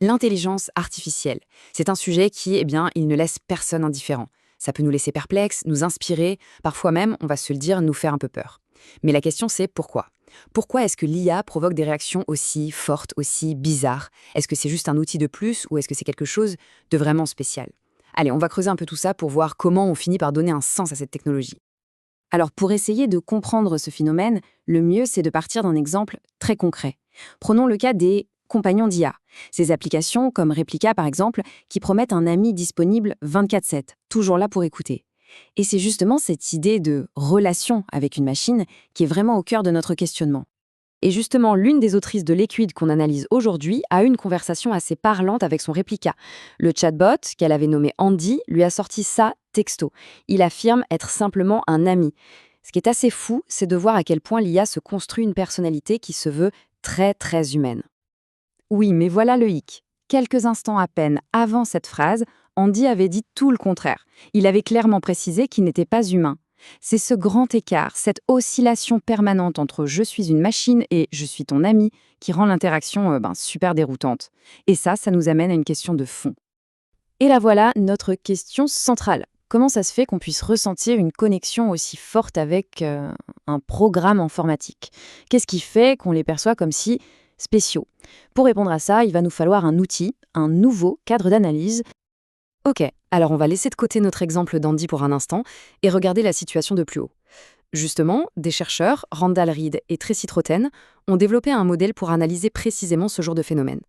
L'intelligence artificielle, c'est un sujet qui, il ne laisse personne indifférent. Ça peut nous laisser perplexes, nous inspirer, parfois même, on va se le dire, nous faire un peu peur. Mais la question c'est pourquoi? Pourquoi est-ce que l'IA provoque des réactions aussi fortes, aussi bizarres? Est-ce que c'est juste un outil de plus ou est-ce que c'est quelque chose de vraiment spécial? Allez, on va creuser un peu tout ça pour voir comment on finit par donner un sens à cette technologie. Alors pour essayer de comprendre ce phénomène, le mieux c'est de partir d'un exemple très concret. Prenons le cas des compagnons d'IA. Ces applications comme Replica par exemple, qui promettent un ami disponible 24/7, toujours là pour écouter. Et c'est justement cette idée de relation avec une machine qui est vraiment au cœur de notre questionnement. Et justement, l'une des autrices de Liquid qu'on analyse aujourd'hui a eu une conversation assez parlante avec son réplica. Le chatbot, qu'elle avait nommé Andy, lui a sorti ça texto. Il affirme être simplement un ami. Ce qui est assez fou, c'est de voir à quel point l'IA se construit une personnalité qui se veut très très humaine. Oui, mais voilà le hic. Quelques instants à peine avant cette phrase, Andy avait dit tout le contraire. Il avait clairement précisé qu'il n'était pas humain. C'est ce grand écart, cette oscillation permanente entre je suis une machine et je suis ton ami qui rend l'interaction super déroutante. Et ça nous amène à une question de fond. Et là voilà notre question centrale. Comment ça se fait qu'on puisse ressentir une connexion aussi forte avec un programme informatique? Qu'est-ce qui fait qu'on les perçoit comme si spéciaux? Pour répondre à ça, il va nous falloir un outil, un nouveau cadre d'analyse. Ok, alors on va laisser de côté notre exemple d'Andy pour un instant et regarder la situation de plus haut. Justement, des chercheurs, Randall Reed et Tracy Trotten, ont développé un modèle pour analyser précisément ce genre de phénomène.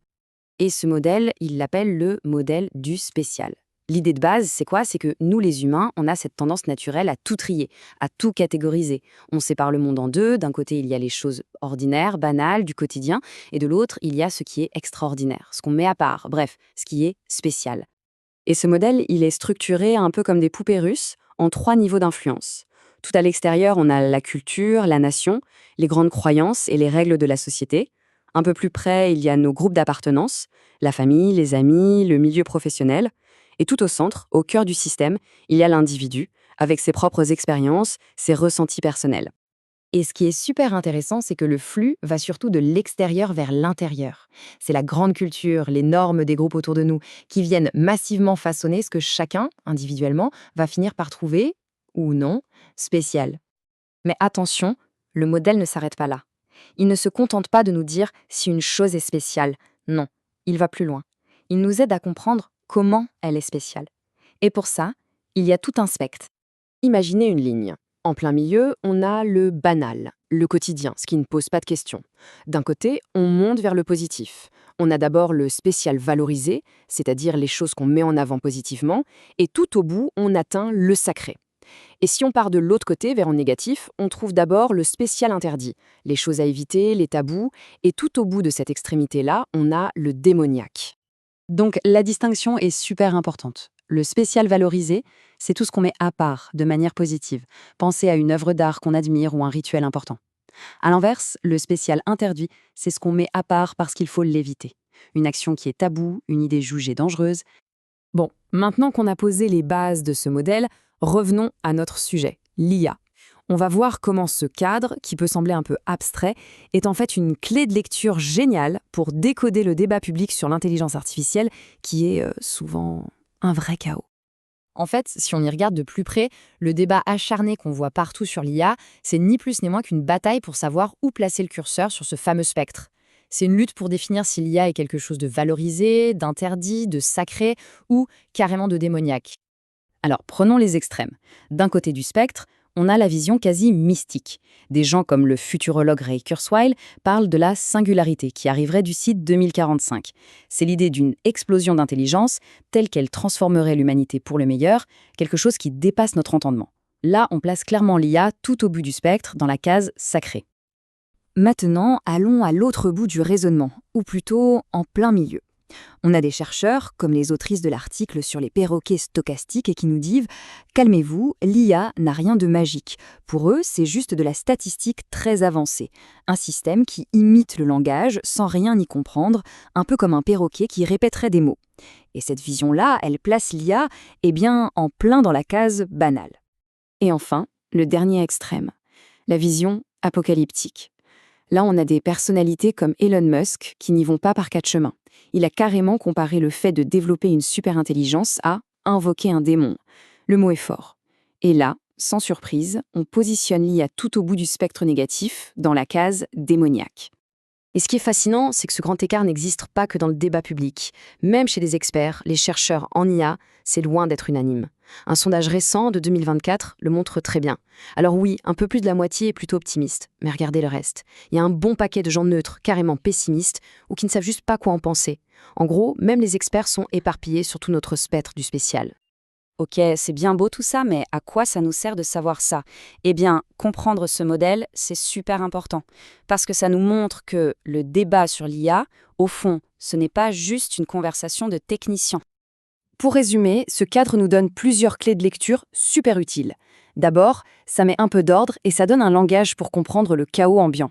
Et ce modèle, ils l'appellent le modèle du spécial. L'idée de base, c'est quoi? C'est que nous, les humains, on a cette tendance naturelle à tout trier, à tout catégoriser. On sépare le monde en deux. D'un côté, il y a les choses ordinaires, banales, du quotidien, et de l'autre, il y a ce qui est extraordinaire, ce qu'on met à part, bref, ce qui est spécial. Et ce modèle, il est structuré un peu comme des poupées russes, en 3 niveaux d'influence. Tout à l'extérieur, on a la culture, la nation, les grandes croyances et les règles de la société. Un peu plus près, il y a nos groupes d'appartenance, la famille, les amis, le milieu professionnel. Et tout au centre, au cœur du système, il y a l'individu, avec ses propres expériences, ses ressentis personnels. Et ce qui est super intéressant, c'est que le flux va surtout de l'extérieur vers l'intérieur. C'est la grande culture, les normes des groupes autour de nous, qui viennent massivement façonner ce que chacun, individuellement, va finir par trouver, ou non, spécial. Mais attention, le modèle ne s'arrête pas là. Il ne se contente pas de nous dire si une chose est spéciale. Non, il va plus loin. Il nous aide à comprendre comment elle est spéciale. Et pour ça, il y a tout un spectre. Imaginez une ligne. En plein milieu, on a le banal, le quotidien, ce qui ne pose pas de questions. D'un côté, on monte vers le positif. On a d'abord le spécial valorisé, c'est-à-dire les choses qu'on met en avant positivement, et tout au bout, on atteint le sacré. Et si on part de l'autre côté, vers le négatif, on trouve d'abord le spécial interdit, les choses à éviter, les tabous, et tout au bout de cette extrémité-là, on a le démoniaque. Donc la distinction est super importante. Le spécial valorisé, c'est tout ce qu'on met à part, de manière positive. Pensez à une œuvre d'art qu'on admire ou un rituel important. À l'inverse, le spécial interdit, c'est ce qu'on met à part parce qu'il faut l'éviter. Une action qui est taboue, une idée jugée dangereuse. Bon, maintenant qu'on a posé les bases de ce modèle, revenons à notre sujet, l'IA. On va voir comment ce cadre, qui peut sembler un peu abstrait, est en fait une clé de lecture géniale pour décoder le débat public sur l'intelligence artificielle, qui est souvent un vrai chaos. En fait, si on y regarde de plus près, le débat acharné qu'on voit partout sur l'IA, c'est ni plus ni moins qu'une bataille pour savoir où placer le curseur sur ce fameux spectre. C'est une lutte pour définir si l'IA est quelque chose de valorisé, d'interdit, de sacré ou carrément de démoniaque. Alors, prenons les extrêmes. D'un côté du spectre, on a la vision quasi mystique. Des gens comme le futurologue Ray Kurzweil parlent de la singularité qui arriverait du site 2045. C'est l'idée d'une explosion d'intelligence telle qu'elle transformerait l'humanité pour le meilleur, quelque chose qui dépasse notre entendement. Là, on place clairement l'IA tout au bout du spectre, dans la case sacrée. Maintenant, allons à l'autre bout du raisonnement, ou plutôt en plein milieu. On a des chercheurs, comme les autrices de l'article sur les perroquets stochastiques, et qui nous disent « Calmez-vous, l'IA n'a rien de magique. Pour eux, c'est juste de la statistique très avancée. Un système qui imite le langage sans rien y comprendre, un peu comme un perroquet qui répéterait des mots. » Et cette vision-là, elle place l'IA en plein dans la case banale. Et enfin, le dernier extrême, la vision apocalyptique. Là, on a des personnalités comme Elon Musk qui n'y vont pas par 4 chemins. Il a carrément comparé le fait de développer une super-intelligence à invoquer un démon. Le mot est fort. Et là, sans surprise, on positionne l'IA tout au bout du spectre négatif, dans la case démoniaque. Et ce qui est fascinant, c'est que ce grand écart n'existe pas que dans le débat public. Même chez les experts, les chercheurs en IA, c'est loin d'être unanime. Un sondage récent de 2024 le montre très bien. Alors oui, un peu plus de la moitié est plutôt optimiste, mais regardez le reste. Il y a un bon paquet de gens neutres, carrément pessimistes, ou qui ne savent juste pas quoi en penser. En gros, même les experts sont éparpillés sur tout notre spectre du spécial. Ok, c'est bien beau tout ça, mais à quoi ça nous sert de savoir ça? Eh bien, comprendre ce modèle, c'est super important, parce que ça nous montre que le débat sur l'IA, au fond, ce n'est pas juste une conversation de techniciens. Pour résumer, ce cadre nous donne plusieurs clés de lecture super utiles. D'abord, ça met un peu d'ordre et ça donne un langage pour comprendre le chaos ambiant.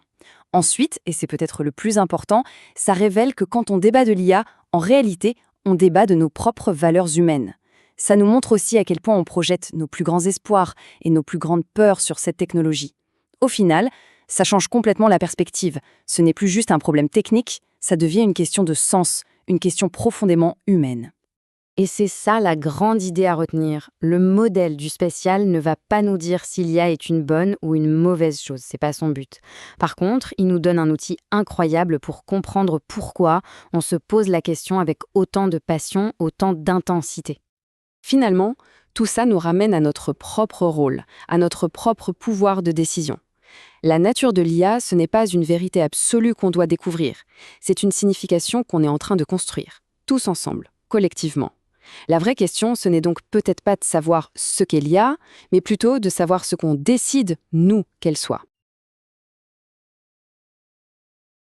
Ensuite, et c'est peut-être le plus important, ça révèle que quand on débat de l'IA, en réalité, on débat de nos propres valeurs humaines. Ça nous montre aussi à quel point on projette nos plus grands espoirs et nos plus grandes peurs sur cette technologie. Au final, ça change complètement la perspective. Ce n'est plus juste un problème technique, ça devient une question de sens, une question profondément humaine. Et c'est ça la grande idée à retenir. Le modèle du spécial ne va pas nous dire si l'IA est une bonne ou une mauvaise chose, c'est pas son but. Par contre, il nous donne un outil incroyable pour comprendre pourquoi on se pose la question avec autant de passion, autant d'intensité. Finalement, tout ça nous ramène à notre propre rôle, à notre propre pouvoir de décision. La nature de l'IA, ce n'est pas une vérité absolue qu'on doit découvrir, c'est une signification qu'on est en train de construire, tous ensemble, collectivement. La vraie question, ce n'est donc peut-être pas de savoir ce qu'est l'IA, mais plutôt de savoir ce qu'on décide, nous, qu'elle soit.